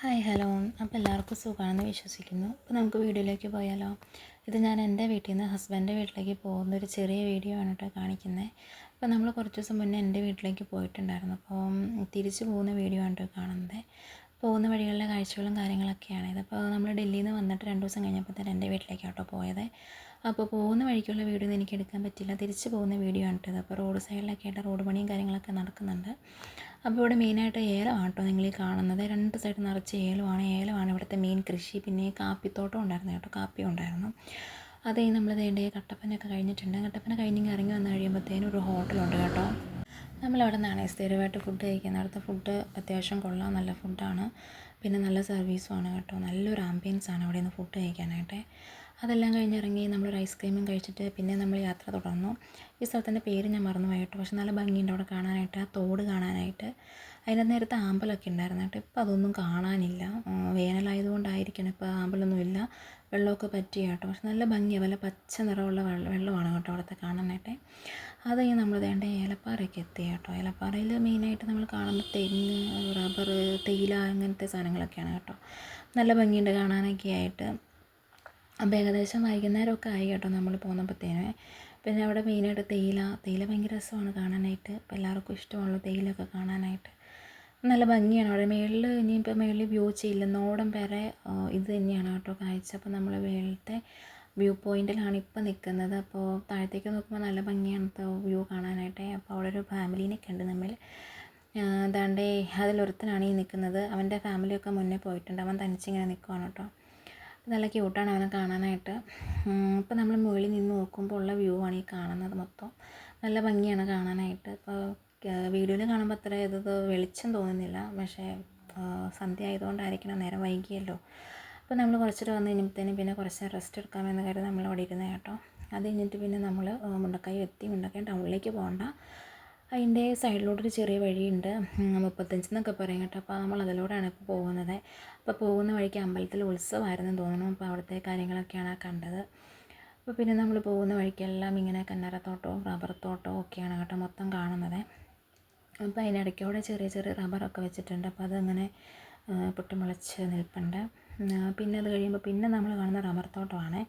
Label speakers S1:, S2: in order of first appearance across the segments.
S1: Hi hello. അപ്പോൾ എല്ലാവർക്കും സുഖമാണെന്ന് വിശ്വസിക്കുന്നു. അപ്പോൾ നമുക്ക് വീഡിയോയിലേക്ക് പോയാലോ. ഇത് ഞാൻ എൻ്റെ വീട്ടിൽ നിന്ന് ഹസ്ബൻഡിൻ്റെ വീട്ടിലേക്ക് പോകുന്ന ഒരു ചെറിയ വീഡിയോ ആണ് കേട്ടോ കാണിക്കുന്നത്. അപ്പോൾ നമ്മൾ കുറച്ച് ദിവസം മുന്നേ എൻ്റെ വീട്ടിലേക്ക് പോയിട്ടുണ്ടായിരുന്നു. അപ്പോൾ തിരിച്ച് പോകുന്ന വീഡിയോ ആണ് കേട്ടോ കാണുന്നത്. പോകുന്ന വഴികളിലെ കാഴ്ചകളും കാര്യങ്ങളൊക്കെയാണ് ഇത്. അപ്പോൾ നമ്മൾ ഡൽഹിയിൽ നിന്ന് വന്നിട്ട് 2 ദിവസം കഴിഞ്ഞപ്പോൾ തന്നെ എൻ്റെ വീട്ടിലേക്കാണ് കേട്ടോ പോയത്. അപ്പോൾ പോകുന്ന വഴിക്കുള്ള വീഡിയോ ഒന്നും എനിക്ക് എടുക്കാൻ പറ്റില്ല, തിരിച്ച് പോകുന്ന വീഡിയോ ആണ് കേട്ടത്. അപ്പോൾ റോഡ് സൈഡിലൊക്കെ ആയിട്ട് റോഡ് പണിയും കാര്യങ്ങളൊക്കെ നടക്കുന്നുണ്ട്. അപ്പോൾ ഇവിടെ മെയിനായിട്ട് ഏലമാണ് കേട്ടോ നിങ്ങൾ ഈ കാണുന്നത്. 2 സൈഡ് നിറച്ച് ഏലമാണ് ഇവിടുത്തെ മെയിൻ കൃഷി. പിന്നെ കാപ്പിത്തോട്ടം ഉണ്ടായിരുന്നു കേട്ടോ, കാപ്പിയും ഉണ്ടായിരുന്നു. അത് നമ്മൾ വേണ്ട കട്ടപ്പനയൊക്കെ കഴിഞ്ഞിട്ടുണ്ട്. കട്ടപ്പന കഴിഞ്ഞ് ഇറങ്ങി വന്ന് കഴിയുമ്പോഴത്തേനും ഒരു ഹോട്ടലുണ്ട് കേട്ടോ. നമ്മളവിടെ നിന്നാണ് സ്ഥിരമായിട്ട് ഫുഡ് കഴിക്കുന്നത്. അവിടുത്തെ ഫുഡ് അത്യാവശ്യം കൊള്ളാം, നല്ല ഫുഡാണ്. പിന്നെ നല്ല സർവീസുമാണ് കേട്ടോ. നല്ലൊരു ആംബിയൻസാണ് അവിടെ നിന്ന് ഫുഡ് കഴിക്കാനായിട്ട്. അതെല്ലാം കഴിഞ്ഞിറങ്ങി നമ്മളൊരു ഐസ്ക്രീമും കഴിച്ചിട്ട് പിന്നെ നമ്മൾ യാത്ര തുടർന്നു. ഈ സ്ഥലത്തിൻ്റെ പേര് ഞാൻ മറന്നുപോയി കേട്ടോ. പക്ഷെ നല്ല ഭംഗിയുണ്ട് അവിടെ കാണാനായിട്ട്, ആ തോട് കാണാനായിട്ട്. അതിൻ്റെ നേരത്തെ ആമ്പലൊക്കെ ഉണ്ടായിരുന്നു കേട്ടോ. ഇപ്പോൾ അതൊന്നും കാണാനില്ല. വേനലായതുകൊണ്ടായിരിക്കണം ഇപ്പോൾ ആമ്പലൊന്നുമില്ല, വെള്ളമൊക്കെ പറ്റി കേട്ടോ. പക്ഷെ നല്ല ഭംഗിയാണ്, വല്ല പച്ച നിറമുള്ള വെള്ളമാണ് കേട്ടോ അവിടുത്തെ കാണാനായിട്ട്. അത് കഴിഞ്ഞ് നമ്മൾ വേണ്ട ഏലപ്പാറയൊക്കെ എത്തി കേട്ടോ. ഏലപ്പാറയിൽ മെയിനായിട്ട് നമ്മൾ കാണുന്ന തെങ്ങ്, റബ്ബർ, തേയില അങ്ങനത്തെ സാധനങ്ങളൊക്കെയാണ് കേട്ടോ. നല്ല ഭംഗിയുണ്ട് കാണാനൊക്കെ ആയിട്ട്. അപ്പോൾ ഏകദേശം വൈകുന്നേരമൊക്കെ ആയി കേട്ടോ നമ്മൾ പോന്നപ്പോഴത്തേന്. പിന്നെ അവിടെ മെയിനായിട്ട് തേയില ഭയങ്കര രസമാണ് കാണാനായിട്ട്. അപ്പോൾ എല്ലാവർക്കും ഇഷ്ടമുള്ള തേയിലൊക്കെ കാണാനായിട്ട് നല്ല ഭംഗിയാണ് അവിടെ. ഇനിയിപ്പോൾ മേളിൽ വ്യൂ ചെയ്യില്ല, നോടം വരെ ഇത് തന്നെയാണ് കേട്ടോ കാഴ്ച. അപ്പോൾ നമ്മൾ മേളത്തെ വ്യൂ പോയിൻറ്റിലാണ് ഇപ്പോൾ നിൽക്കുന്നത്. അപ്പോൾ താഴത്തേക്ക് നോക്കുമ്പോൾ നല്ല ഭംഗിയാണ് വ്യൂ കാണാനായിട്ട്. അപ്പോൾ അവിടെ ഒരു ഫാമിലീനൊക്കെ ഉണ്ട് നമ്മൾ. അതാണ്ട് അതിലൊരുത്തനാണ് ഈ നിൽക്കുന്നത്. അവൻ്റെ ഫാമിലിയൊക്കെ മുന്നേ പോയിട്ടുണ്ട്. അവൻ തനിച്ചിങ്ങനെ നിൽക്കുവാണ് കേട്ടോ. നല്ല ക്യൂട്ടാണ് അവനെ കാണാനായിട്ട്. ഇപ്പോൾ നമ്മൾ മുകളിൽ നിന്ന് നോക്കുമ്പോൾ ഉള്ള വ്യൂ ആണ് ഈ കാണുന്നത് മൊത്തം. നല്ല ഭംഗിയാണ് കാണാനായിട്ട്. ഇപ്പോൾ വീഡിയോയിൽ കാണുമ്പോൾ അത്ര ഇത് വെളിച്ചം തോന്നുന്നില്ല, പക്ഷേ സന്ധ്യ ആയതുകൊണ്ടായിരിക്കണം, നേരം വൈകിയല്ലോ. അപ്പോൾ നമ്മൾ കുറച്ചിട്ട് വന്ന് കഴിഞ്ഞപ്പോഴത്തേനും പിന്നെ കുറച്ച് റെസ്റ്റ് എടുക്കാമെന്ന് കരുതി നമ്മളവിടെ ഇരുന്നത് കേട്ടോ. അത് കഴിഞ്ഞിട്ട് പിന്നെ നമ്മൾ മുണ്ടക്കൈ എത്തി. മുണ്ടക്കൈ ടൗണിലേക്ക് പോകണ്ട, അതിൻ്റെ സൈഡിലോട്ടൊരു ചെറിയ വഴിയുണ്ട്, 35 എന്നൊക്കെ പറയും കേട്ടോ. അപ്പോൾ നമ്മൾ അതിലൂടെയാണ് ഇപ്പോൾ പോകുന്നത്. അപ്പോൾ പോകുന്ന വഴിക്ക് അമ്പലത്തിൽ ഉത്സവമായിരുന്നു തോന്നുന്നു. അപ്പോൾ അവിടുത്തെ കാര്യങ്ങളൊക്കെയാണ് കണ്ടത്. അപ്പോൾ പിന്നെ നമ്മൾ പോകുന്ന വഴിക്കെല്ലാം ഇങ്ങനെ കന്നരത്തോട്ടവും റബ്ബർ തോട്ടവും ഒക്കെയാണ് കേട്ടോ മൊത്തം കാണുന്നത്. അപ്പോൾ അതിനിടയ്ക്കൂടെ ചെറിയ ചെറിയ റബ്ബറൊക്കെ വെച്ചിട്ടുണ്ട്. അപ്പോൾ അതങ്ങനെ പൊട്ടിമുളച്ച് നിൽപ്പുണ്ട്. പിന്നെ അത് കഴിയുമ്പോൾ പിന്നെ നമ്മൾ കാണുന്ന റബ്ബർ തോട്ടമാണ്.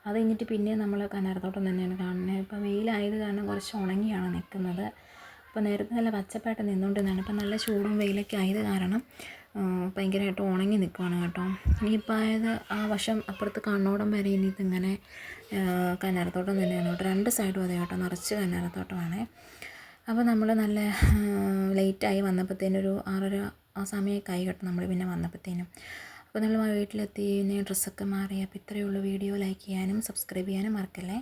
S1: അത് കഴിഞ്ഞിട്ട് പിന്നെ നമ്മൾ കന്നരത്തോട്ടം തന്നെയാണ് കാണുന്നത്. ഇപ്പോൾ വെയിലായത് കാരണം കുറച്ച് ഉണങ്ങിയാണ് നിൽക്കുന്നത്. അപ്പോൾ നേരത്തെ നല്ല പച്ചപ്പായിട്ട് നിന്നുകൊണ്ടിരുന്നതാണ്. ഇപ്പം നല്ല ചൂടും വെയിലൊക്കെ ആയത് കാരണം ഭയങ്കരമായിട്ട് ഉണങ്ങി നിൽക്കുവാണ് കേട്ടോ. ഇനിയിപ്പോൾ ആയത് ആ വശം അപ്പുറത്ത് കണ്ണോടം വരെ ഇനി ഇതിങ്ങനെ കന്നരത്തോട്ടം തന്നെയാണ് കേട്ടോ. 2 സൈഡും അതെ കേട്ടോ, നിറച്ച് കന്നരത്തോട്ടമാണ്. അപ്പോൾ നമ്മൾ നല്ല ലേറ്റായി വന്നപ്പോഴത്തേനും ഒരു 6:30 ആ സമയമൊക്കെ ആയി കേട്ടോ നമ്മൾ പിന്നെ വന്നപ്പോഴത്തേനും. അപ്പോൾ നമ്മൾ വീട്ടിലെത്തി, പിന്നെ ഡ്രസ്സൊക്കെ മാറി. അപ്പോൾ ഇത്രയേ ഉള്ളൂ വീഡിയോ. ലൈക്ക് ചെയ്യാനും സബ്സ്ക്രൈബ് ചെയ്യാനും മറക്കല്ലേ.